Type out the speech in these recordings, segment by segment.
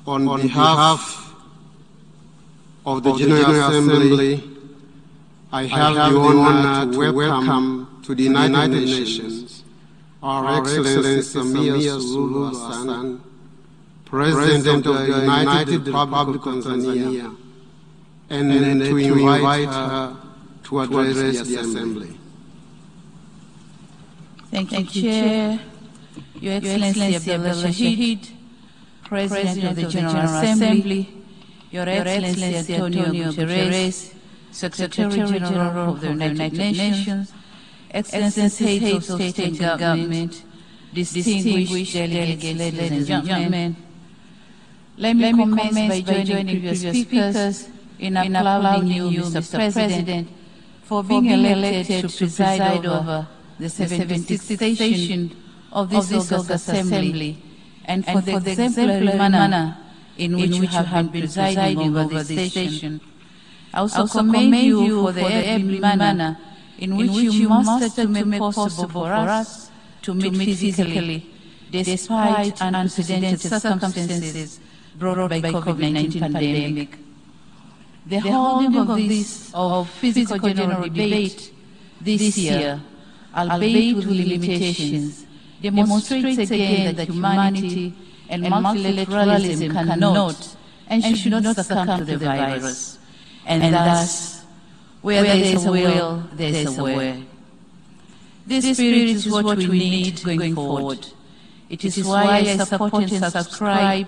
On behalf of the General Assembly, I have the honor to welcome to the United Nations Our Excellency Samia Suluhu Hassan, President of the United Republic of Tanzania, and to invite her to address the Assembly. Thank you, Chair. Your Excellency Abdullah Shahid, President of the General Assembly, Your Excellency Antonio Guterres, Secretary General of the United Nations, Excellencies, Heads of State and Government, distinguished delegates, ladies and gentlemen, let me commence by joining previous speakers in applauding you, Mr. President, for being elected to preside over the 76th session of this August Assembly, and for the exemplary manner in which you have been presiding over this session. I also commend you for the able manner in which you mastered to make possible for us to meet physically, despite unprecedented circumstances brought by COVID-19 pandemic. The holding of this physical general debate this year, albeit with limitations, demonstrates again that humanity and multilateralism cannot and should not succumb to the virus. And thus, where there is a will, there is a way. This spirit is what we need going forward. It is why I support and subscribe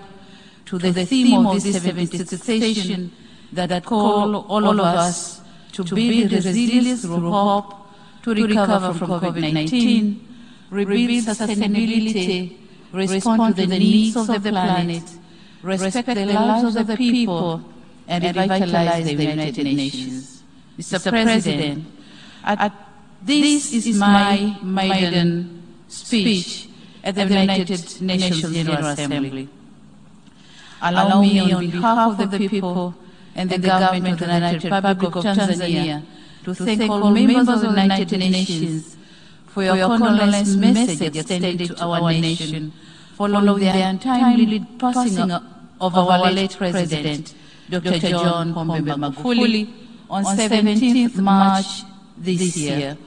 to the theme of this 76th session that call all of us to build resilience through hope, to recover from COVID-19, rebuild sustainability, respond to the needs of the planet, respect the lives of the people, and revitalize the United Nations. Mr. President, this is my maiden speech at the United Nations General Assembly. Allow me, on behalf of the people and the government of the United Republic of Tanzania, to thank all members of the United Nations for your condolence message extended to our nation following the untimely passing of our late President, Dr. John Pombe Magufuli, on 17th March this year.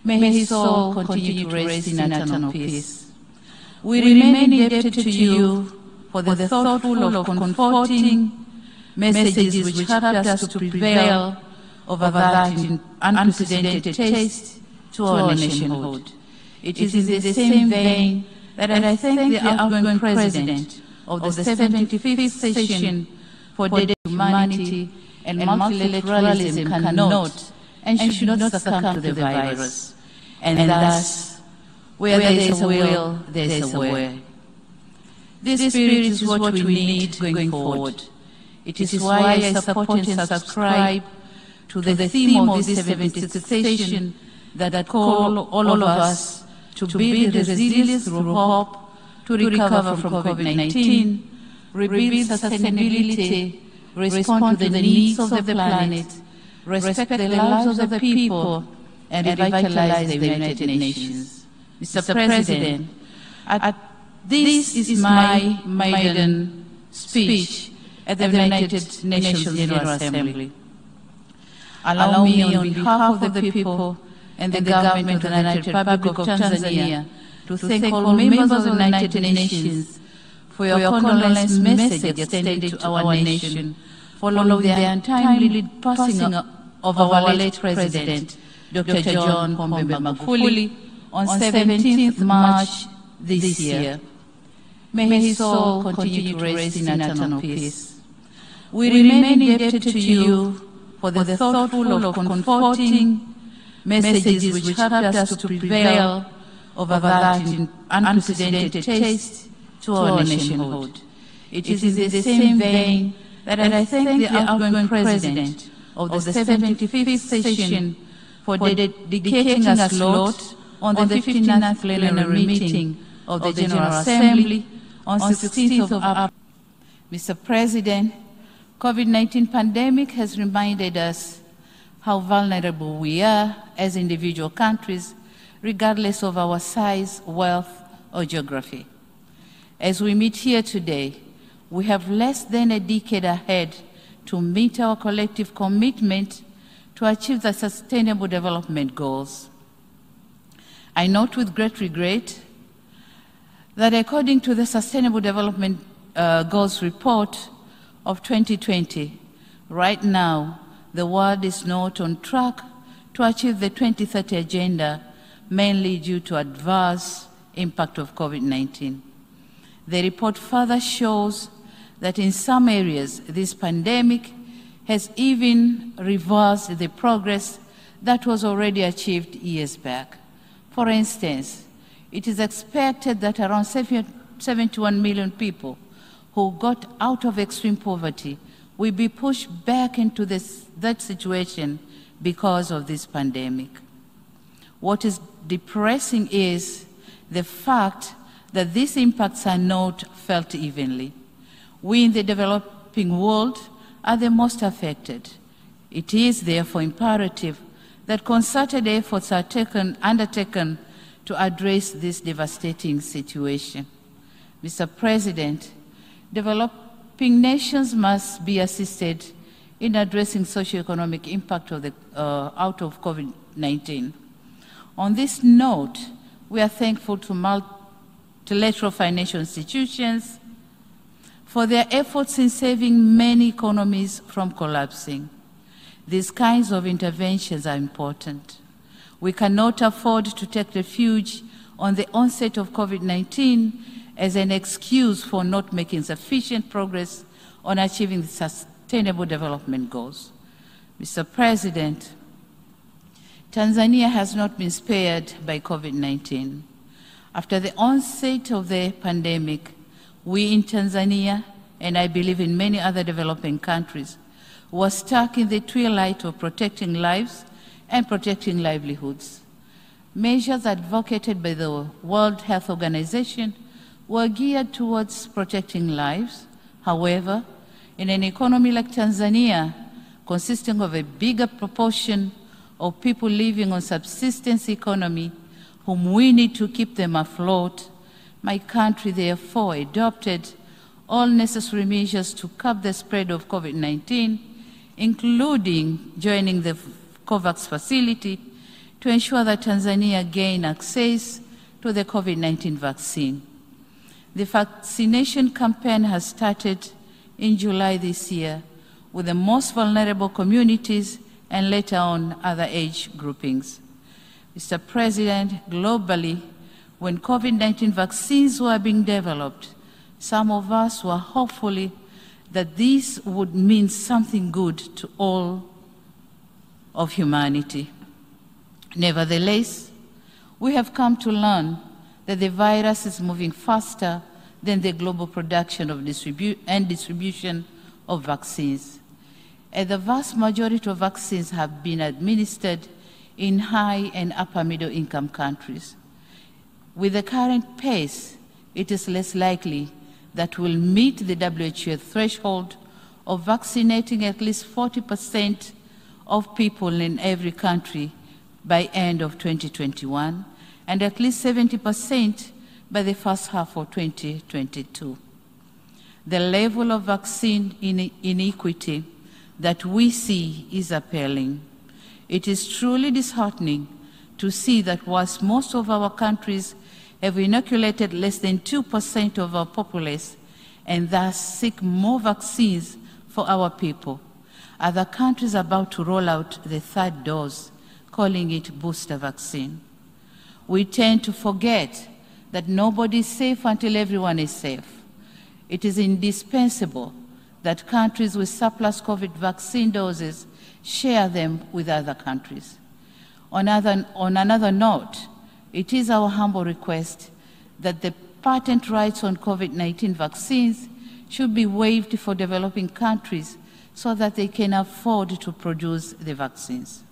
May his soul continue to rest in eternal peace. We remain indebted to you for the thoughtful of comforting messages which helped us to prevail over that unprecedented taste to our nationhood. It is in the same vein that I thank the outgoing President of the 75th session for that humanity and multilateralism cannot and should not succumb to the virus. And thus, where there is a will, there is a way. This spirit is what we need going forward. It is why I support and subscribe to the theme of this 76th session that call all of us to build resilience through hope, to recover from COVID-19, rebuild sustainability, respond to the needs of the planet, respect the lives of the people, and revitalize the United Nations. Mr. President, this is my maiden speech at the United Nations General Assembly. Allow me, on behalf of the people and the government of the United Republic of Tanzania, to thank all members of the United Nations for your condolence message extended to our nation following the untimely passing of our late President, Dr. John Pombe Magufuli, on 17th March this year. May his soul continue to rest in eternal peace. We remain indebted to you for the thoughtful of comforting messages which helped us to prevail over that unprecedented taste to our nationhood. It is in the same vein that I thank the outgoing President of the 75th session for dedicating a slot on the 59th plenary meeting of the General Assembly on 16th of April. Mr. President, COVID-19 pandemic has reminded us how vulnerable we are as individual countries, regardless of our size, wealth, or geography. As we meet here today, We have less than a decade ahead to meet our collective commitment to achieve the Sustainable Development Goals. I note with great regret that according to the Sustainable Development Goals report of 2020, right now, the world is not on track to achieve the 2030 agenda, mainly due to adverse impact of COVID-19. The report further shows that in some areas, this pandemic has even reversed the progress that was already achieved years back. For instance, it is expected that around 71 million people who got out of extreme poverty will be pushed back into that situation because of this pandemic. What is depressing is the fact that these impacts are not felt evenly. We in the developing world are the most affected. It is therefore imperative that concerted efforts are undertaken to address this devastating situation. Mr. President, developing nations must be assisted in addressing socioeconomic impact of out of COVID-19. On this note, we are thankful to multilateral financial institutions for their efforts in saving many economies from collapsing. These kinds of interventions are important. We cannot afford to take refuge on the onset of COVID-19 as an excuse for not making sufficient progress on achieving the Sustainable Development Goals. Mr. President, Tanzania has not been spared by COVID-19. After the onset of the pandemic, we in Tanzania, and I believe in many other developing countries, were stuck in the twilight of protecting lives and protecting livelihoods. Measures advocated by the World Health Organization were geared towards protecting lives. However, in an economy like Tanzania, consisting of a bigger proportion of people living on subsistence economy, whom we need to keep them afloat, my country therefore adopted all necessary measures to curb the spread of COVID-19, including joining the COVAX facility to ensure that Tanzania gain access to the COVID-19 vaccine. The vaccination campaign has started in July this year with the most vulnerable communities and later on other age groupings. Mr. President, globally, when COVID-19 vaccines were being developed, some of us were hopeful that this would mean something good to all of humanity. Nevertheless, we have come to learn that the virus is moving faster than the global production of and distribution of vaccines. And the vast majority of vaccines have been administered in high and upper middle income countries. With the current pace, it is less likely that we'll meet the WHO threshold of vaccinating at least 40% of people in every country by end of 2021, and at least 70% by the first half of 2022. The level of vaccine inequity that we see is appalling. It is truly disheartening to see that whilst most of our countries have inoculated less than 2% of our populace and thus seek more vaccines for our people, other countries are about to roll out the third dose, calling it booster vaccine. We tend to forget that nobody is safe until everyone is safe. It is indispensable that countries with surplus COVID vaccine doses share them with other countries. On another note, it is our humble request that the patent rights on COVID-19 vaccines should be waived for developing countries so that they can afford to produce the vaccines.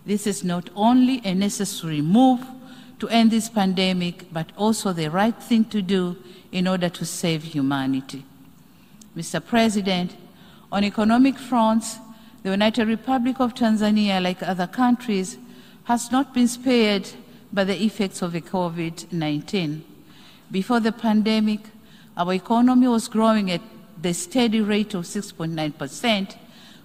This is not only a necessary move to end this pandemic, but also the right thing to do in order to save humanity. Mr. President, on economic fronts, the United Republic of Tanzania, like other countries, has not been spared by the effects of the COVID-19. Before the pandemic, our economy was growing at the steady rate of 6.9%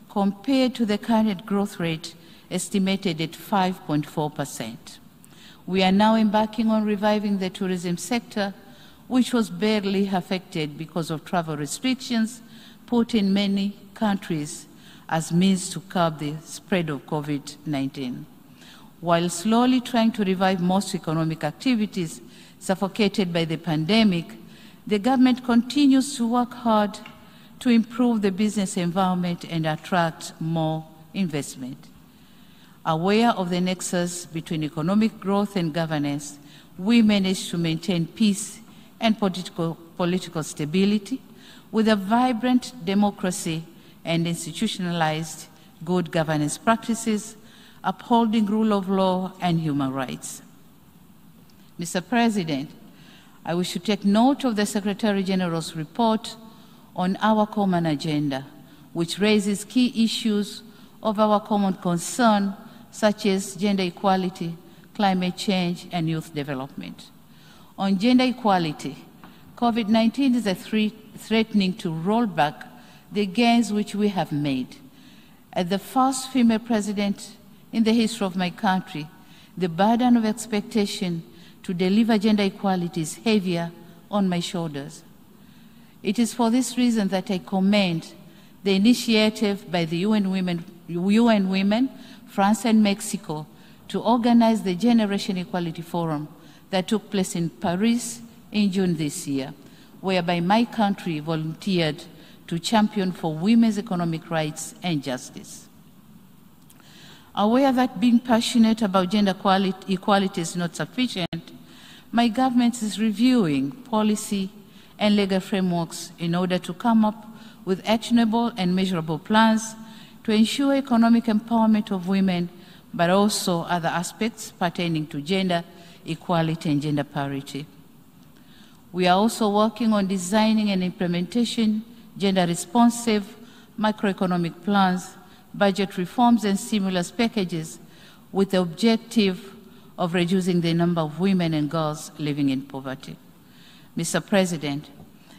compared to the current growth rate estimated at 5.4%. We are now embarking on reviving the tourism sector, which was badly affected because of travel restrictions put in many countries as means to curb the spread of COVID-19. While slowly trying to revive most economic activities suffocated by the pandemic, the government continues to work hard to improve the business environment and attract more investment. Aware of the nexus between economic growth and governance, we managed to maintain peace and political stability with a vibrant democracy and institutionalized good governance practices, upholding rule of law and human rights. Mr. President, I wish to take note of the Secretary General's report on our common agenda, which raises key issues of our common concern, such as gender equality, climate change, and youth development. On gender equality, COVID-19 is threatening to roll back the gains which we have made. As the first female president in the history of my country, the burden of expectation to deliver gender equality is heavier on my shoulders. It is for this reason that I commend the initiative by the UN Women, France and Mexico to organize the Generation Equality Forum that took place in Paris in June this year, whereby my country volunteered to champion for women's economic rights and justice. Aware that being passionate about gender equality is not sufficient, my government is reviewing policy and legal frameworks in order to come up with actionable and measurable plans to ensure economic empowerment of women, but also other aspects pertaining to gender equality and gender parity. We are also working on designing and implementation gender-responsive macroeconomic plans, budget reforms, and stimulus packages with the objective of reducing the number of women and girls living in poverty. Mr. President,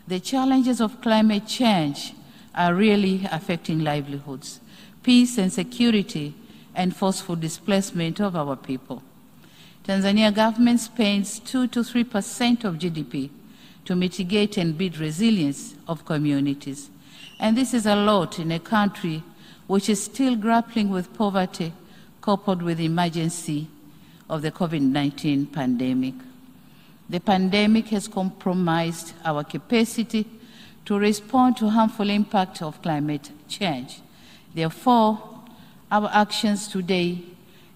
the challenges of climate change are really affecting livelihoods, peace and security, and forceful displacement of our people. Tanzania government spends 2 to 3% of GDP to mitigate and build resilience of communities. And this is a lot in a country which is still grappling with poverty coupled with the emergency of the COVID-19 pandemic. The pandemic has compromised our capacity to respond to harmful impact of climate change. Therefore, our actions today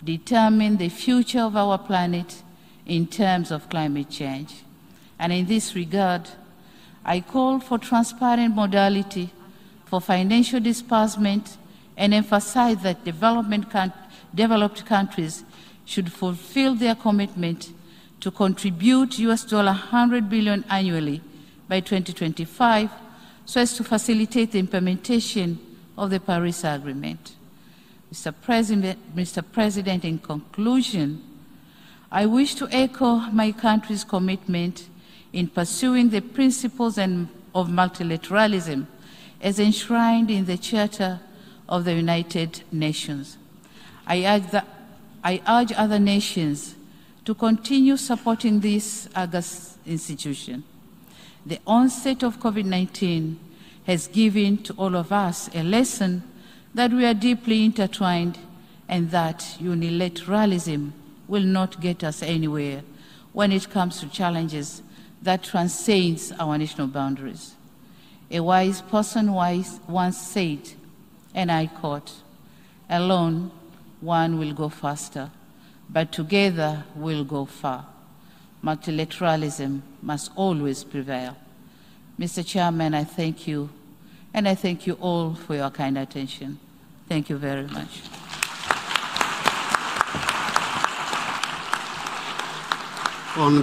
determine the future of our planet in terms of climate change. And in this regard, I call for transparent modality for financial disbursement and emphasize that developed countries should fulfill their commitment to contribute $100 billion annually by 2025 so as to facilitate the implementation of the Paris Agreement. Mr. President, in conclusion, I wish to echo my country's commitment in pursuing the principles of multilateralism as enshrined in the Charter of the United Nations. I urge other nations to continue supporting this august institution. The onset of COVID-19 has given to all of us a lesson that we are deeply intertwined and that unilateralism will not get us anywhere when it comes to challenges that transcends our national boundaries. A wise person once said, and I quote, "Alone, one will go faster, but together we'll go far. Multilateralism must always prevail." Mr. Chairman, I thank you, and I thank you all for your kind attention. Thank you very much. On